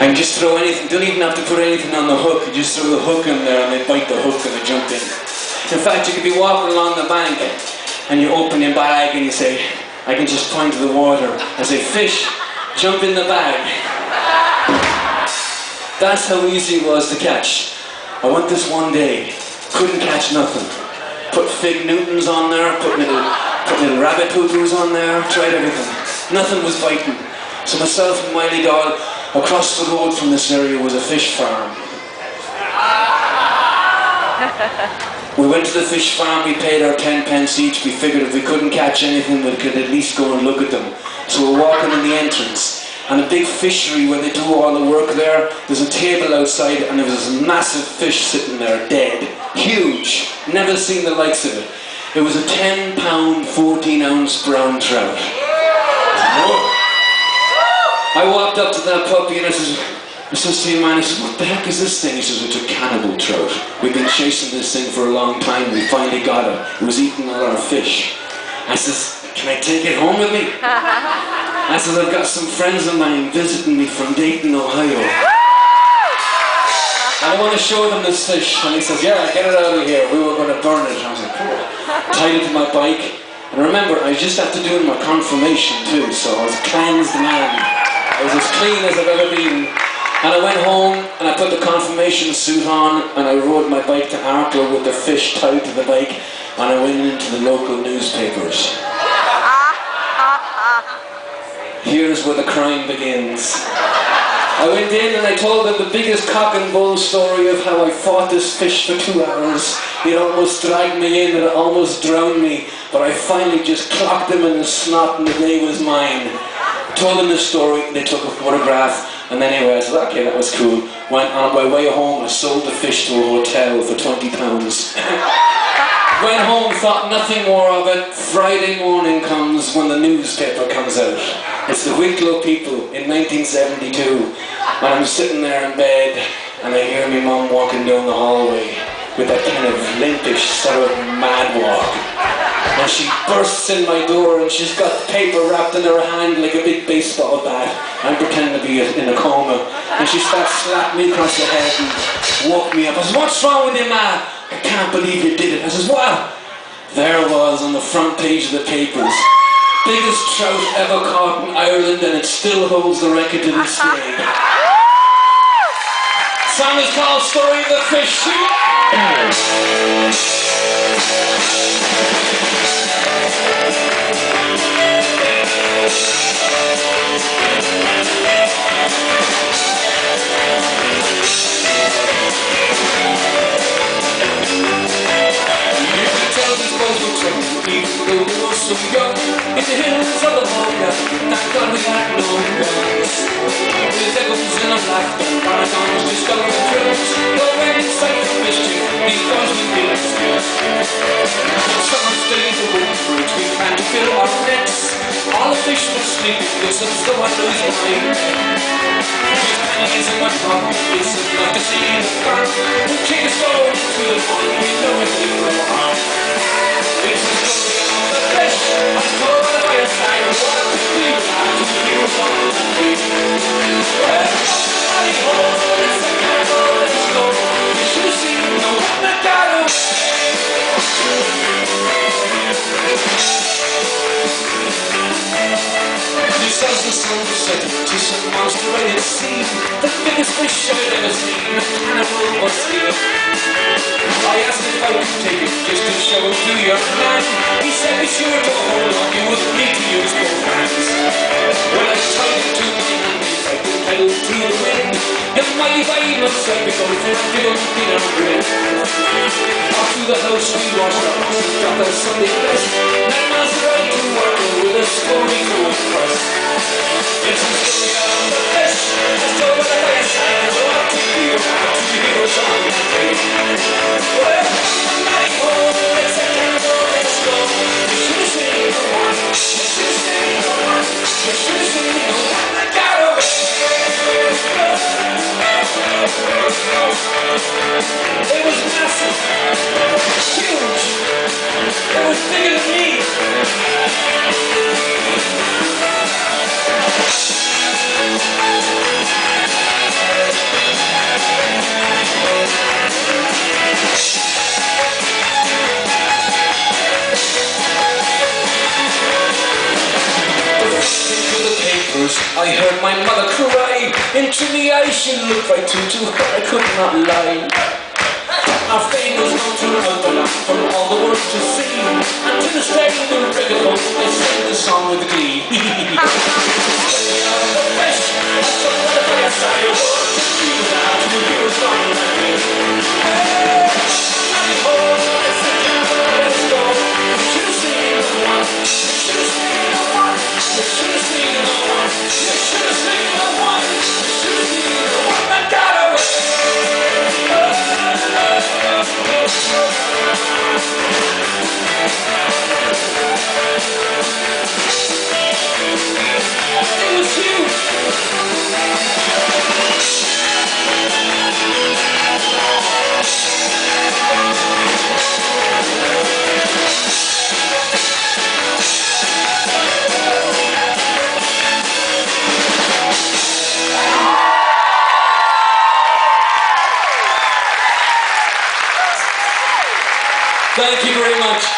And just throw anything, don't even have to put anything on the hook, you just throw the hook in there and they bite the hook and they jump in. In fact, you could be walking along the bank and you open your bag and you say, I can just point to the water and say, fish, jump in the bag. That's how easy it was to catch. I went this one day, couldn't catch nothing. Put fig Newtons on there, put little rabbit poo-poos on there, tried everything. Nothing was biting. So myself and Miley Doll, across the road from this area was a fish farm. We went to the fish farm, we paid our 10 pence each. We figured if we couldn't catch anything, we could at least go and look at them. So we're walking in the entrance, and a big fishery where they do all the work there, there's a table outside and there was this massive fish sitting there, dead. Huge. Never seen the likes of it. It was a 10-pound, 14-ounce brown trout. I walked up to that puppy and I says to him, man, I said, what the heck is this thing? He says, it's a cannibal trout. We've been chasing this thing for a long time. We finally got it. It was eating all our fish. I says, can I take it home with me? I said, I've got some friends of mine visiting me from Dayton, Ohio. And I want to show them this fish. And he says, yeah, get it out of here. We were going to burn it. I was like, cool. Tied it to my bike. And remember, I just after doing my confirmation too, so I was a cleansed man. I was as clean as I've ever been. And I went home and I put the confirmation suit on and I rode my bike to Arkle with the fish tied to the bike and I went into the local newspapers. Here's where the crime begins. I went in and I told them the biggest cock and bull story of how I fought this fish for 2 hours. It almost dragged me in and it almost drowned me, but I finally just clocked him in the snot and the day was mine. I told them the story, they took a photograph, and then anyway I said, okay, that was cool. Went on my way home, I sold the fish to a hotel for £20. Went home, thought nothing more of it. Friday morning comes when the newspaper comes out. It's the Wicklow People in 1972. And I'm sitting there in bed and I hear my mum walking down the hallway with that kind of limpish sort of mad walk. And she bursts in my door and she's got paper wrapped in her hand like a big baseball bat. I'm pretending to be in a coma. And she starts slapping me across the head and woke me up. I said, what's wrong with you, Ma? I can't believe you did it. I says, what? There it was on the front page of the papers. Biggest trout ever caught in Ireland, and it still holds the record to this day. Song is called Story of the Fish. Even though we were so young, in the hills of the Volga, thank God we had no guns. With echoes in our laughter, paragons discovering thrills, no end in sight of mystery, because we didn't steal. Summer's days of Woodbridge, we planned to fill our nets. All the fish were sleeping, listen to what lose mind. With pennies in my pocket, listen not to see the fun. We'll kick a stone to the pond, we know it do no harm. It's the story of the fish, I told the fireside, what we were to hear from the beach. Well, somebody hold, it's a candle, let's go. You should have seen the one that got away. This as the sun set to some monster I had seen, the biggest fish I'd ever seen, a cannibal was here. I asked if I could take it just to show it to your man. He said be sure to hold on, you wouldn't need to use both hands. Well, I tied it to my hands, I could pedal to the wind. If my way must I be going for a fiddle in our grin. Off to the house we washed our house and got our Sunday best. 9 miles around to work with a story to impress. It's the story of the fish, I told the fireside, what to hear, how to hear us on the page. Well, somebody hold, let's a candle, let's go. You should have seen the one, you should have seen the one, you should have seen the one that got away. It was massive, huge, it was bigger than me. my mother cried. Into the eyes she looked right to her, I could not lie. Our fame was known throughout the land for all the world to see. And to this day the reggae folks, they sing the song with glee. The fish, that's the weather by your side. She was out to the heroes gone like me. Hey, oh, let's go. You should have seen the one. You should have seen the one. You should have seen the one. You should have seen the one. You should have seen the one that got away. It was you. Thank you very much.